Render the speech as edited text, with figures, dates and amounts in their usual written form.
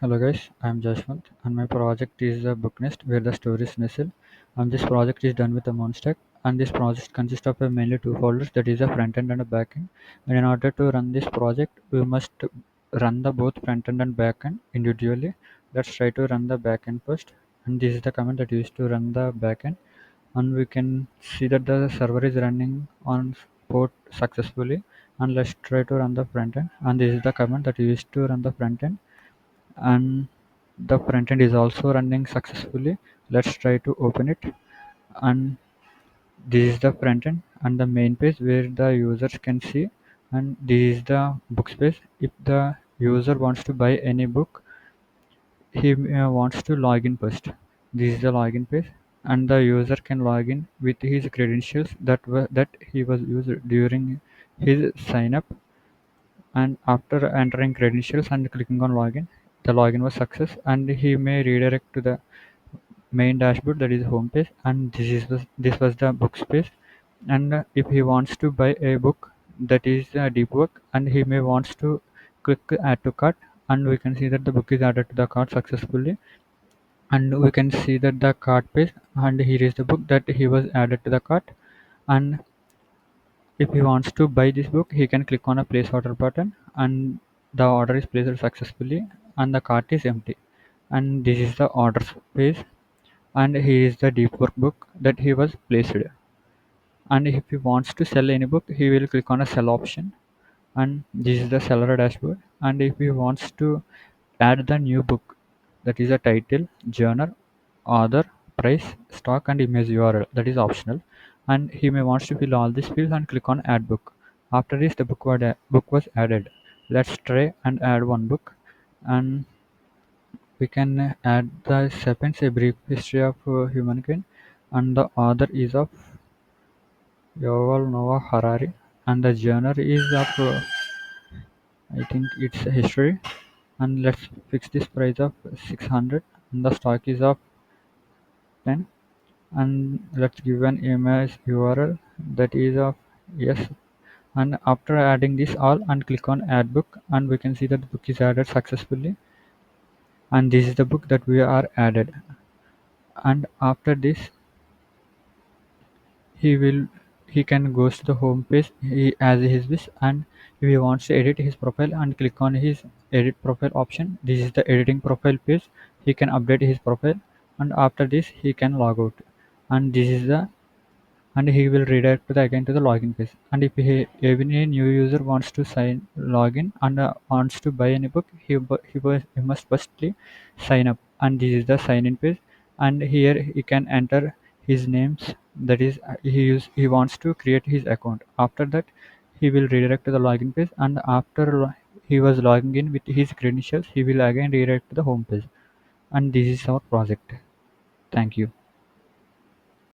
Hello guys, I'm Jashwant and my project is the BookNest where the story is Nestle. And this project is done with a Monstack, and this project consists of mainly two folders, that is a front end and a back end. And in order to run this project we must run the both front end and back end individually. Let's try to run the back end first, and this is the command that used to run the back end, and we can see that the server is running on port successfully. And let's try to run the front end, and this is the command that used to run the front end, and the front end is also running successfully. Let's try to open it, and this is the front end and the main page where the users can see, and this is the book space. If the user wants to buy any book, he wants to log in first. This is the login page, and the user can log in with his credentials that he was used during his sign up. And after entering credentials and clicking on login, the login was success, and he may redirect to the main dashboard, that is home page, and this was the book space. And if he wants to buy a book, that is deep work, and he may wants to click add to cart, and we can see that the book is added to the cart successfully. And we can see that the cart page, and here is the book that he was added to the cart. And if he wants to buy this book, he can click on a place order button, and the order is placed successfully, and the cart is empty. And this is the orders page, and here is the deep work book that he was placed. And if he wants to sell any book, he will click on a sell option, and this is the seller dashboard. And if he wants to add the new book, that is a title, genre, author, price, stock, and image URL, that is optional. And he may wants to fill all these fields and click on add book. After this, the book was added. Let's try and add one book, and we can add the Sapiens, a brief history of humankind, and the author is of Yuval Noah Harari, and the genre is of I think it's history. And let's fix this price of 600, and the stock is of 10. And let's give an image URL that is of yes. And after adding this all and click on add book, and we can see that the book is added successfully, and this is the book that we are added. And after this, he will he can goes to the home page as his wish. And if he wants to edit his profile and click on his edit profile option, this is the editing profile page. He can update his profile, and after this he can log out, and this is the and he will redirect to the again to the login page. And if any new user wants to login and wants to buy any book, he must firstly sign up, and this is the sign in page. And here he can enter his names, that is he wants to create his account. After that, he will redirect to the login page, and after he was logging in with his credentials, he will again redirect to the home page. And this is our project. Thank you.